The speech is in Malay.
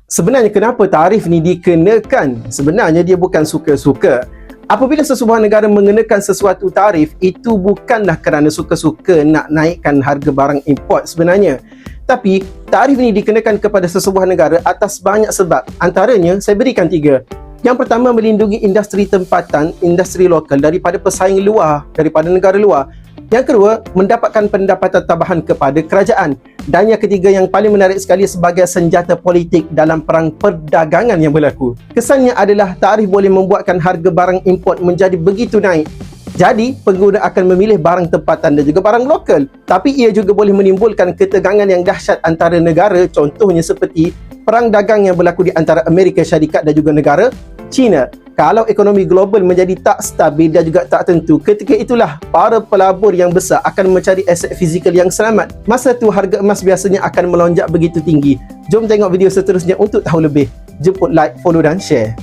Sebenarnya kenapa tarif ni dikenakan? Sebenarnya dia bukan suka-suka. Apabila sesebuah negara mengenakan sesuatu tarif, itu bukanlah kerana suka-suka nak naikkan harga barang import sebenarnya. Tapi tarif ini dikenakan kepada sesebuah negara atas banyak sebab. Antaranya, saya berikan 3. Yang pertama, melindungi industri tempatan, industri lokal daripada pesaing luar, daripada negara luar. Yang kedua, mendapatkan pendapatan tambahan kepada kerajaan. Dan yang ketiga yang paling menarik sekali, sebagai senjata politik dalam perang perdagangan yang berlaku. Kesannya adalah tarif boleh membuatkan harga barang import menjadi begitu naik. Jadi, pengguna akan memilih barang tempatan dan juga barang lokal. Tapi ia juga boleh menimbulkan ketegangan yang dahsyat antara negara, contohnya seperti perang dagang yang berlaku di antara Amerika Syarikat dan juga negara China. Kalau ekonomi global menjadi tak stabil dan juga tak tentu, ketika itulah para pelabur yang besar akan mencari aset fizikal yang selamat. Masa tu harga emas biasanya akan melonjak begitu tinggi. Jom tengok video seterusnya untuk tahu lebih. Jemput like, follow dan share.